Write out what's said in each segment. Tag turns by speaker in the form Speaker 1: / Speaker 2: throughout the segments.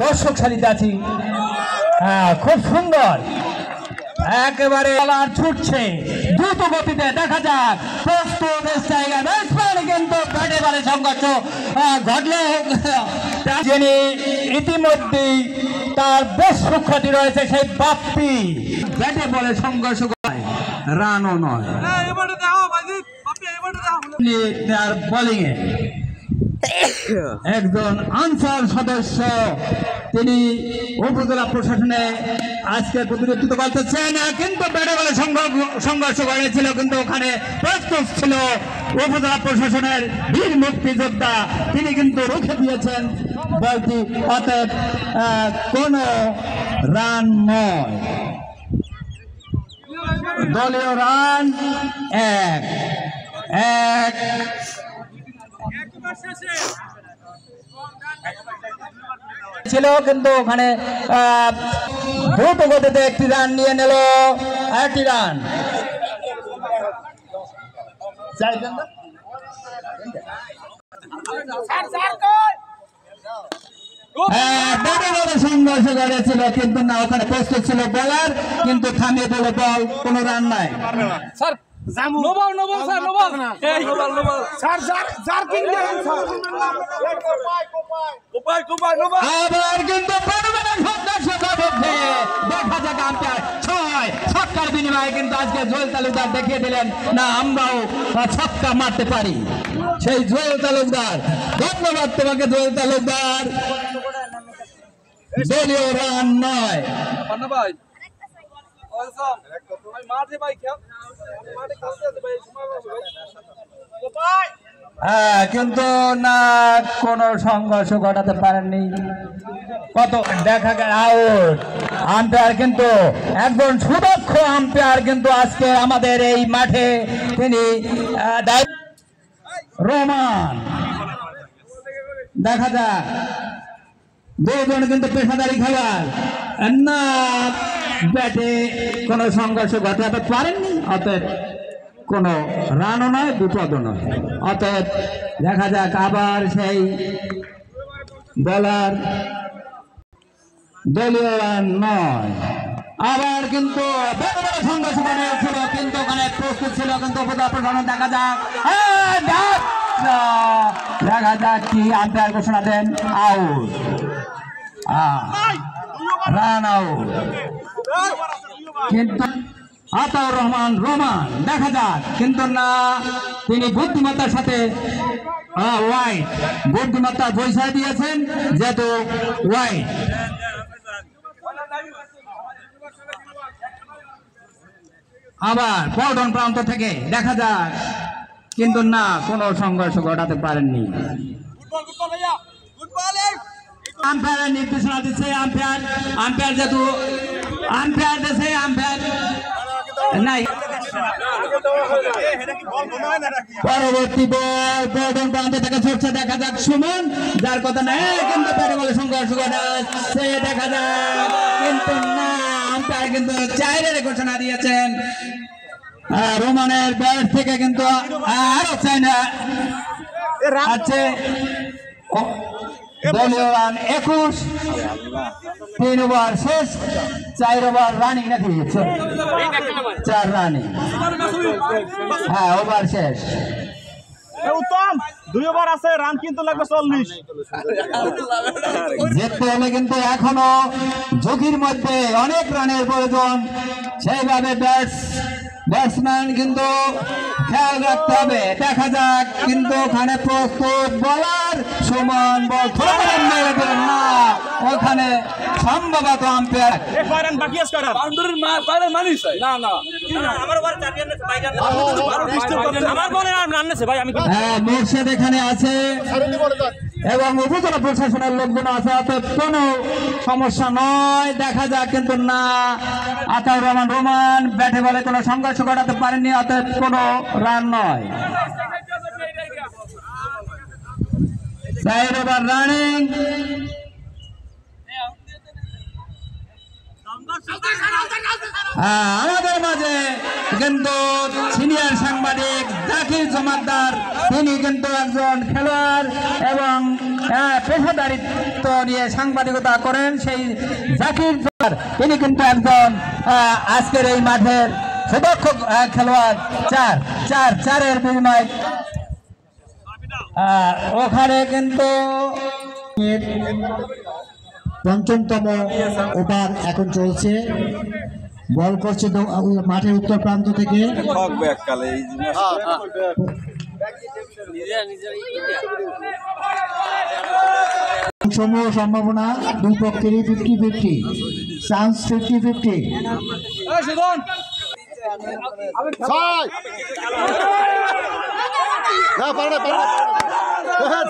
Speaker 1: দর্শক সারিতে আছি। হ্যাঁ, খুব সুন্দর, একেবারে ছুটছে দ্রুত গতিতে। দেখা যাক প্রস্তুত কিন্তু ব্যাটে সংঘর্ষ ঘটলে যিনি ইতিমধ্যেই তার বেশ সুখ্যাতি রয়েছে সেই বাপ্পি ব্যাটে বলে সংঘর্ষ করে, রানও নয় বোলিং এ একজন আনসার সদস্য, তিনি উপজেলা প্রশাসনে আজকে প্রতিনিধিত্ব করতেছেন, কিন্তু ব্যাটে বলে সংঘর্ষ করেছিল, কিন্তু ওখানে প্রস্তুত ছিল উপজেলা প্রশাসনের বীর মুক্তিযোদ্ধা, তিনি কিন্তু রুখে দিয়েছেন বলটি। অতএব কোনো রান নয়, দলীয় রান এক ছিল, কিন্তু ওখানে দ্রুত গতিতে একটি রান নিয়ে নিল, একটি রান। সংঘর্ষ করেছিল, কিন্তু না ওখানে প্রস্তুত ছিল বলার, কিন্তু থামিয়ে দিল বল, কোনো রান নাই। আবার কিন্তু দেখা যাক আম্পায়ার 6 ছক্কার বিনিময়ে কিন্তু আজকে জোয়েল তালুকদার দেখিয়ে দিলেন না আমরাও ছক্কা মারতে পারি। সেই জোয়েল তালুকদার, ধন্যবাদ তোমাকে জোয়েল তালুকদার। দলীয় রান নয়। হ্যাঁ, কিন্তু না কোনো সংঘর্ষ ঘটাতে পারেননি। কত দেখা গেল আউট। আম্পায়ার কিন্তু একজন সুদক্ষ আম্পায়ার, কিন্তু আজকে আমাদের এই মাঠে তিনি রোমান। দেখা যাক দুজন কিন্তু পেশাদারি খেলোয়াড়, না ব্যাটে কোনো সংঘর্ষ ঘটাতে পারেননি, অতএব কোনো রানও নয়, বিপদও নয়। অতএব দেখা যাক আবার সেই বলার, দলীয় রান নয়। আবার কিন্তু সংঘর্ষ ছিল, কিন্তু ওখানে প্রস্তুত ছিল, কিন্তু দেখা যাক দেখা যাক কি আম্পায়ার ঘোষণা দেন, আউট, রান আউট। কিন্তু আতাউর রহমান রোমান দেখা যাক, কিন্তু না তিনি বুদ্ধিমত্তার সাথে ওয়াইড, বুদ্ধিমত্তার পরিচয় দিয়েছেন, যেহেতু ওয়াইড। আবার পল্টন প্রান্ত থেকে দেখা যাক, কিন্তু না কোনো সংঘর্ষ ঘটাতে পারেননি। আম্পায়ারের নির্দেশনা দিচ্ছে, আম্পায়ার যেহেতু আম্পায়ার দিচ্ছে, আম্পায়ার নাই। পরবর্তী বল পল্টন প্রান্ত থেকে ছুটছে, দেখা যাক সুমন, যার কথা নাই, কিন্তু ব্যাটে বলে সংঘর্ষ ঘটাচ্ছে, দেখা যাক, কিন্তু না আম্পায়ার কিন্তু 4-এর ঘোষণা দিয়েছেন। রোমানের ব্যাট থেকে কিন্তু আরো চাই না আছে। দলীয় রান 21, 3 ওভার শেষ, 4 ওভার রানিং নাকি 4 রানিং, হ্যাঁ ওভার শেষ।
Speaker 2: উত্তম 2 ওভার আছে, রান কিন্তু লাগবে 40।
Speaker 1: জিততে হলে কিন্তু এখনো ঝুঁকির মধ্যে, অনেক রানের প্রয়োজন, সেইভাবে ব্যাটসম্যান কিন্তু খেয়াল রাখতে হবে। দেখা যাক, কিন্তু ওখানে প্রস্তুত বলার সমান বল না, ওখানে সম্ভবত আম্পায়ার মোর্শেদ এখানে আছে এবং উপজেলা প্রশাসনের লোকজন আছে, অতএব কোনো সমস্যা নয়। দেখা যাক, কিন্তু না আতাউর রহমান রোমান ব্যাটে বলে কোনো সংঘর্ষ ঘটাতে পারেনি, অতএব কোনো রান নয়। 4 ওভার রানিং। আমাদের মাঝে কিন্তু সিনিয়র সাংবাদিক জাকির জমাদ্দার, তিনি কিন্তু একজন খেলোয়াড় এবং পেশাদারিত্ব নিয়ে সাংবাদিকতা করেন সেই জাকির জোয়ার, তিনি কিন্তু একজন আজকের এই মাঠের সুদক্ষ খেলোয়াড়। চারের বিনিময় ওখানে কিন্তু
Speaker 3: পঞ্চমতম ওভার এখন চলছে। বল করছে মাঠের উত্তর প্রান্ত থেকে। সমূহ সম্ভাবনা দুই পক্ষেরই 50-50, চান্স 50-50।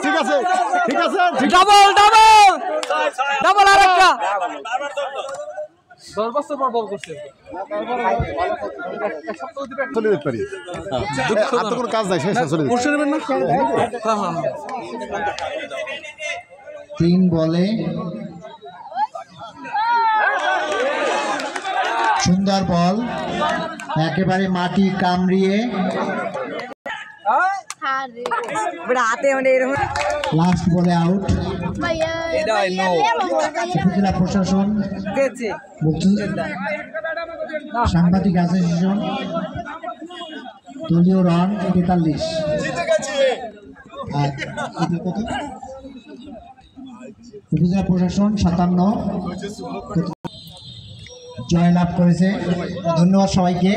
Speaker 2: ঠিক আছে ঠিক আছে
Speaker 4: ডাবল আরেকটা
Speaker 5: 10 বছর পর বল করছে
Speaker 2: চলে যেতে পারি, আর তো কোনো কাজ নাই, শেষ চলে যেতে নেবেন না।
Speaker 3: 3 বলে সুন্দর বল, একেবারে মাটি কামড়িয়ে লাস্ট বলে আউট। উপজেলা প্রশাসন, সাংবাদিক অ্যাসোসিয়েশন দলীয় রান 43। আর কত? উপজেলা প্রশাসন 57 জয়লাভ করেছে। ধন্যবাদ সবাইকে।